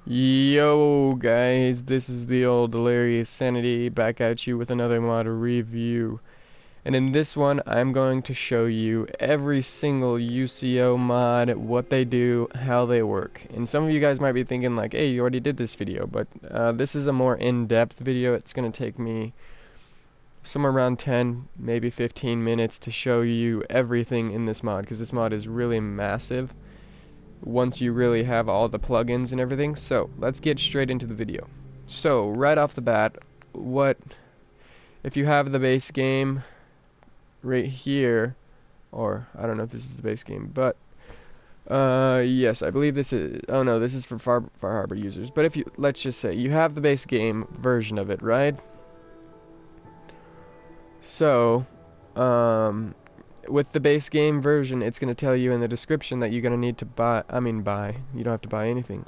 Yo guys, this is the old Delirious Sanity back at you with another mod review. And in this one, I'm going to show you every single UCO mod, what they do, how they work. And some of you guys might be thinking like, hey, you already did this video, but this is a more in-depth video. It's going to take me somewhere around 10, maybe 15 minutes to show you everything in this mod, because this mod is really massive once you really have all the plugins and everything. So let's get straight into the video. So right off the bat, if you have the base game right here, or I don't know if this is the base game, but yes, I believe this is, oh no, this is for Far Harbor users. But if you, let's just say you have the base game version of it, right? So with the base game version, it's going to tell you in the description that you're going to need to buy, you don't have to buy anything.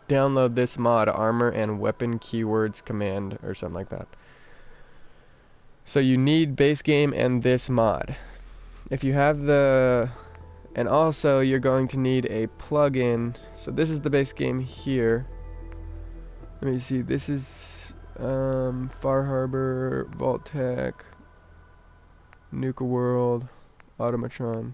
Download this mod, Armor and Weapon Keywords Command, or something like that. So you need base game and this mod. If you have and also you're going to need a plugin. So this is the base game here. Let me see, this is Far Harbor, Vault Tech, Nuka World, Automatron.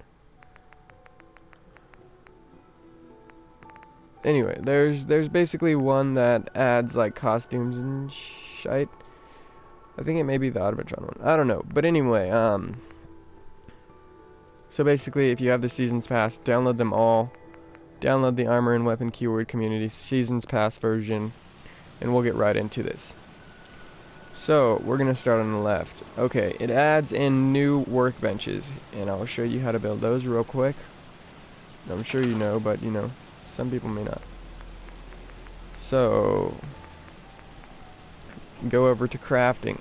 Anyway, there's basically one that adds like costumes and shite. I think it may be the Automatron one. I don't know. But anyway, so basically if you have the Seasons Pass, download them all. Download the Armor and Weapon Keyword Community Seasons Pass version, and we'll get right into this. So, we're going to start on the left. Okay, it adds in new workbenches, and I'll show you how to build those real quick. I'm sure you know, but you know, some people may not. So, go over to crafting.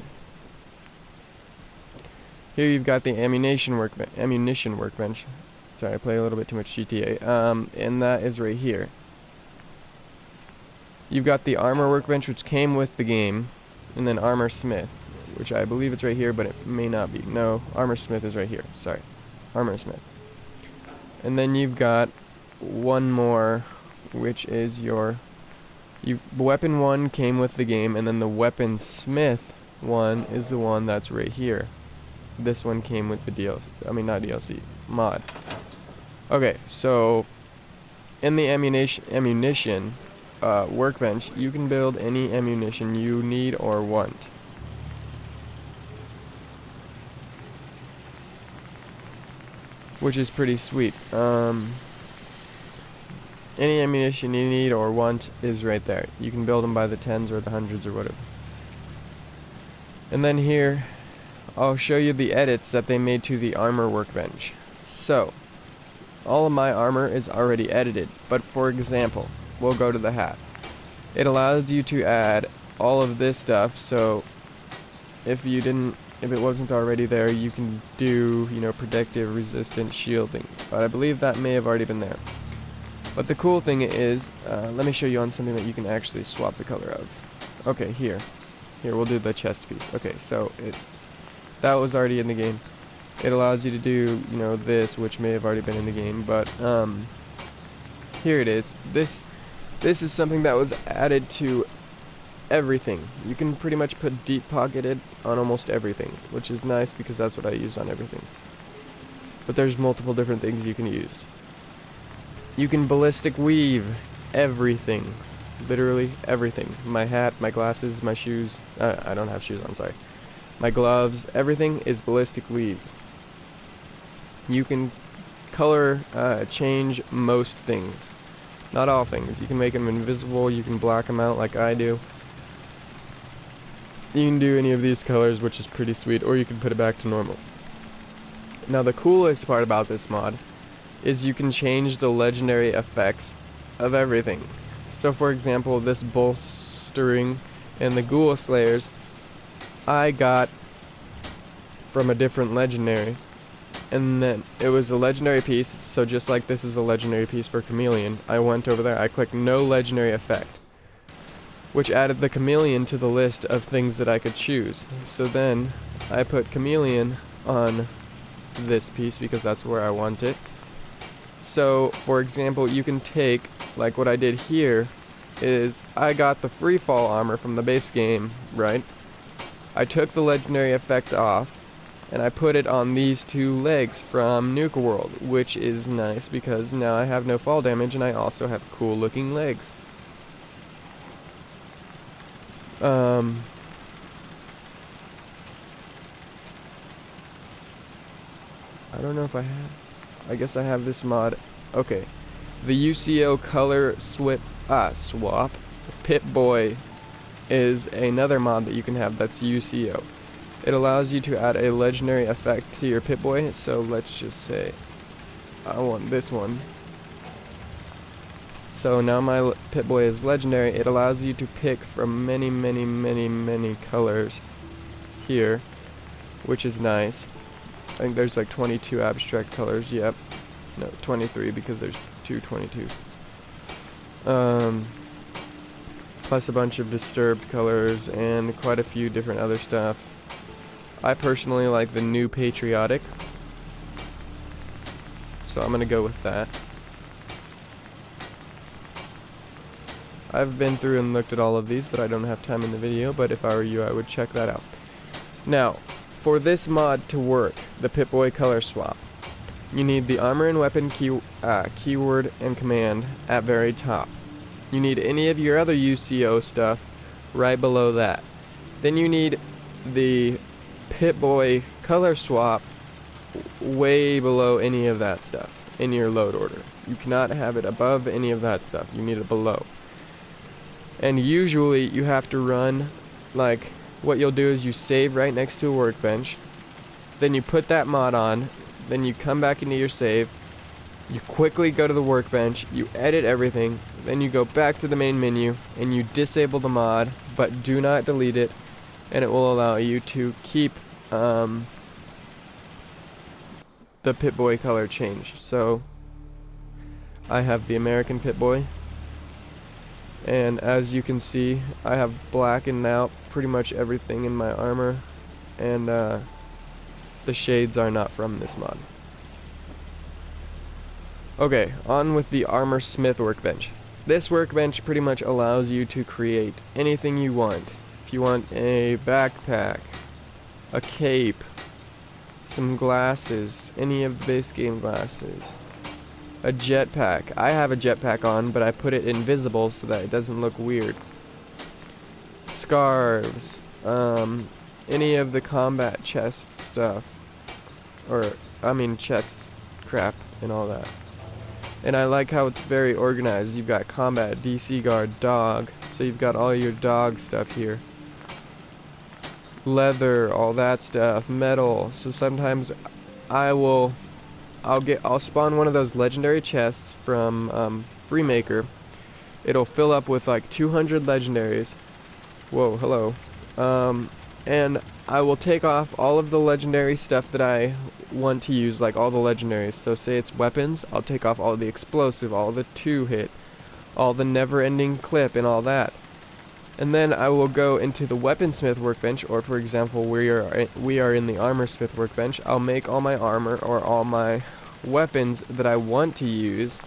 Here you've got the ammunition workbench. Sorry, I play a little bit too much GTA. And that is right here. You've got the armor workbench, which came with the game. And then ArmorSmith, which I believe it's right here, but it may not be. No, ArmorSmith is right here. Sorry, ArmorSmith. And then you've got one more, which is Weapon 1 came with the game, and then the WeaponSmith one is the one that's right here. This one came with the DLC, not DLC, mod. Okay, so in the ammunition workbench, you can build any ammunition you need or want. Which is pretty sweet. Any ammunition you need or want is right there. You can build them by the 10s or the 100s or whatever. And then here, I'll show you the edits that they made to the armor workbench. So, all of my armor is already edited, but for example, we'll go to the hat. It allows you to add all of this stuff, so if it wasn't already there, you can do, protective, resistant, shielding. But I believe that may have already been there. But the cool thing is, let me show you on something that you can actually swap the color of. Okay, here we'll do the chest piece. Okay, so that was already in the game. It allows you to do, this, which may have already been in the game, but here it is. This is something that was added to everything. You can pretty much put deep pocketed on almost everything, which is nice because that's what I use on everything. But there's multiple different things you can use. You can ballistic weave everything. Literally everything. My hat, my glasses, my shoes. I don't have shoes on, sorry. My gloves, everything is ballistic weave. You can color change most things. Not all things. You can make them invisible, you can black them out like I do. You can do any of these colors, which is pretty sweet, or you can put it back to normal. Now the coolest part about this mod is you can change the legendary effects of everything. So for example, this bolstering and the ghoul slayers I got from a different legendary. And then it was a legendary piece, so just like this is a legendary piece for Chameleon, I went over there, I clicked no legendary effect, which added the Chameleon to the list of things that I could choose. So then I put Chameleon on this piece because that's where I want it. So for example, you can take, like what I did here, is I got the free fall armor from the base game, right? I took the legendary effect off, and I put it on these two legs from Nuke World, which is nice because now I have no fall damage and I also have cool looking legs. I don't know if I have. I guess I have this mod. Okay. The UCO color swap. Pip-Boy is another mod that you can have that's UCO. It allows you to add a legendary effect to your Pip-Boy. So let's just say I want this one. So now my Pip-Boy is legendary. It allows you to pick from many colors here, which is nice. I think there's like 22 abstract colors. Yep. No, 23 because there's 222. Plus a bunch of disturbed colors and quite a few different other stuff. I personally like the new patriotic, so I'm gonna go with that. I've been through and looked at all of these, but I don't have time in the video, but if I were you, I would check that out. Now, for this mod to work, the Pip-Boy color swap, you need the armor and weapon keyword and command at very top. You need any of your other UCO stuff right below that. Then you need the Pip-Boy color swap way below any of that stuff in your load order. You cannot have it above any of that stuff. You need it below. And usually you have to run, like, what you'll do is you save right next to a workbench, then you put that mod on, then you come back into your save, you quickly go to the workbench, you edit everything, then you go back to the main menu, and you disable the mod, but do not delete it, and it will allow you to keep the Pip-Boy color change. So, I have the American Pip-Boy, and as you can see, I have blackened out pretty much everything in my armor, and the shades are not from this mod. Okay, on with the ArmorSmith Workbench. This workbench pretty much allows you to create anything you want. If you want a backpack, a cape, some glasses, any of the base game glasses, a jetpack. I have a jetpack on, but I put it invisible so that it doesn't look weird. Scarves, any of the combat chest stuff, or I mean chest crap and all that. And I like how it's very organized. You've got combat, DC guard, dog, so you've got all your dog stuff here. Leather, all that stuff, metal. So sometimes I'll spawn one of those legendary chests from Freemaker. It'll fill up with like 200 legendaries. Whoa, hello. And I will take off all of the legendary stuff that I want to use, like all the legendaries. So say it's weapons, I'll take off all the explosive, all the 2-hit, all the never-ending clip, and all that. And then I will go into the WeaponSmith Workbench, or for example, we are in the ArmorSmith Workbench. I'll make all my armor or all my weapons that I want to use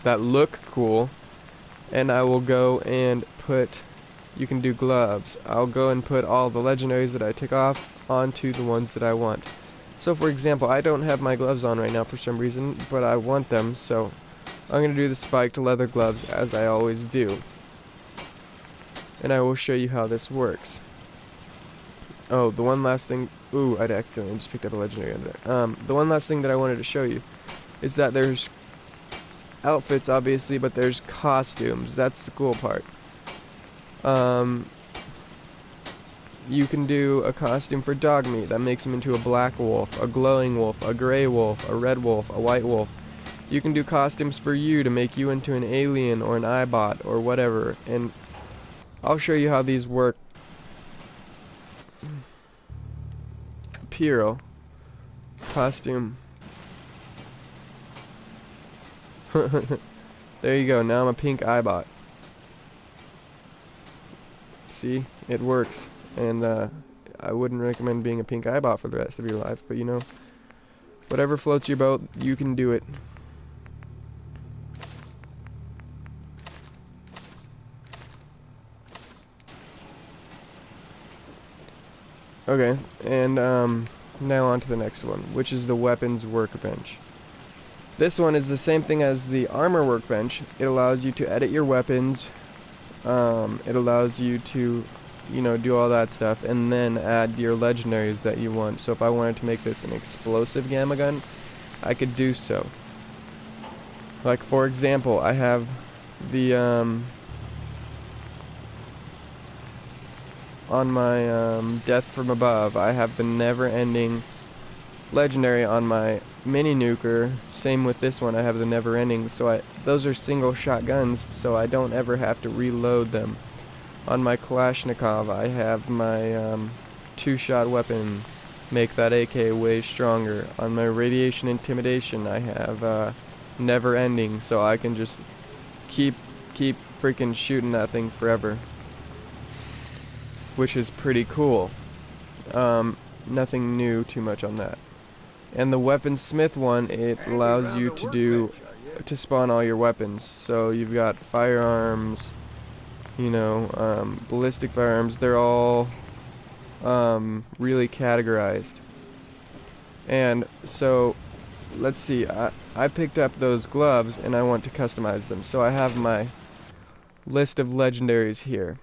that look cool, and I will go and put, you can do gloves. I'll go and put all the legendaries that I took off onto the ones that I want. So for example, I don't have my gloves on right now for some reason, but I want them, so I'm going to do the spiked leather gloves as I always do. And I will show you how this works. Oh, the one last thing, ooh, I'd accidentally just picked up a legendary under there. The one last thing that I wanted to show you is that there's outfits obviously, but there's costumes. That's the cool part. You can do a costume for dog meat that makes him into a black wolf, a glowing wolf, a gray wolf, a red wolf, a white wolf. You can do costumes for you to make you into an alien or an iBot or whatever, and I'll show you how these work. Pyro costume. There you go, now I'm a pink iBot. See, it works. And I wouldn't recommend being a pink iBot for the rest of your life, but you know, whatever floats your boat, you can do it. Okay, and now on to the next one, which is the weapons workbench. This one is the same thing as the armor workbench. It allows you to edit your weapons. It allows you to, you know, do all that stuff, and then add your legendaries that you want. So if I wanted to make this an explosive gamma gun, I could do so. Like, for example, I have the on my Death from Above, I have the never-ending legendary. On my mini nuker, same with this one, I have the never-ending. So those are single shot guns, so I don't ever have to reload them. On my Kalashnikov, I have my two-shot weapon, make that AK way stronger. On my Radiation Intimidation, I have never-ending, so I can just keep freaking shooting that thing forever, which is pretty cool. Nothing new too much on that. And the WeaponSmith one, it allows you to spawn all your weapons. So you've got firearms, you know, ballistic firearms. They're all really categorized. And so let's see, I picked up those gloves and I want to customize them. So I have my list of legendaries here.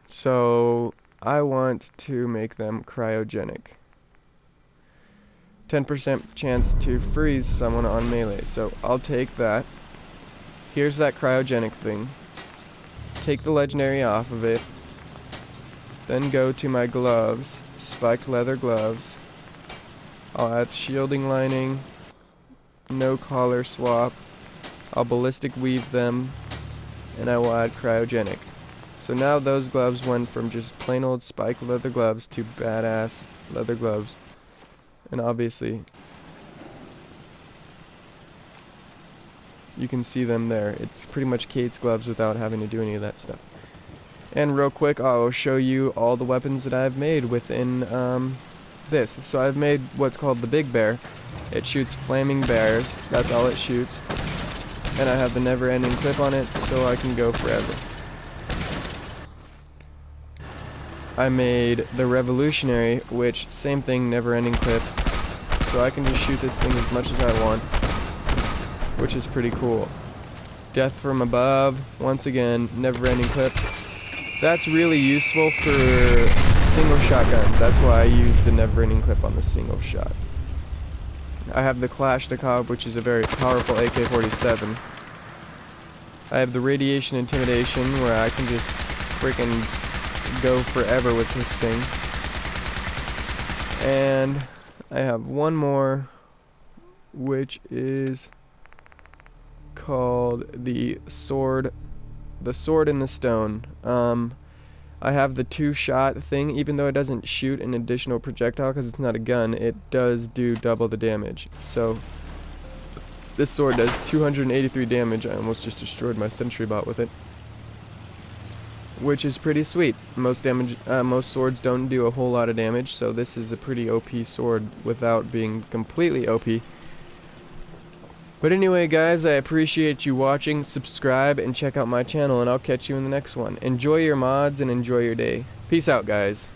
So I want to make them cryogenic. 10% chance to freeze someone on melee. So I'll take that. Here's that cryogenic thing. Take the legendary off of it. Then go to my gloves, spiked leather gloves. I'll add shielding lining, no collar swap. I'll ballistic weave them, and I will add cryogenic. So now those gloves went from just plain old spiked leather gloves to badass leather gloves. And obviously, you can see them there. It's pretty much Kate's gloves without having to do any of that stuff. And real quick, I'll show you all the weapons that I've made within this. So I've made what's called the Big Bear. It shoots flaming bears. That's all it shoots. And I have the never-ending clip on it, so I can go forever. I made the Revolutionary, which same thing, never-ending clip. So I can just shoot this thing as much as I want, which is pretty cool. Death from Above, once again, never-ending clip. That's really useful for single shotguns. That's why I use the never-ending clip on the single shot. I have the Kalashnikov, which is a very powerful AK-47. I have the Radiation Intimidation, where I can just freaking go forever with this thing. And I have one more, which is called the Sword in the Stone. I have the two-shot thing. Even though it doesn't shoot an additional projectile because it's not a gun, it does do double the damage. So this sword does 283 damage. I almost just destroyed my sentry bot with it, which is pretty sweet. Most swords don't do a whole lot of damage, so this is a pretty OP sword without being completely OP. But anyway, guys, I appreciate you watching. Subscribe and check out my channel, and I'll catch you in the next one. Enjoy your mods and enjoy your day. Peace out, guys.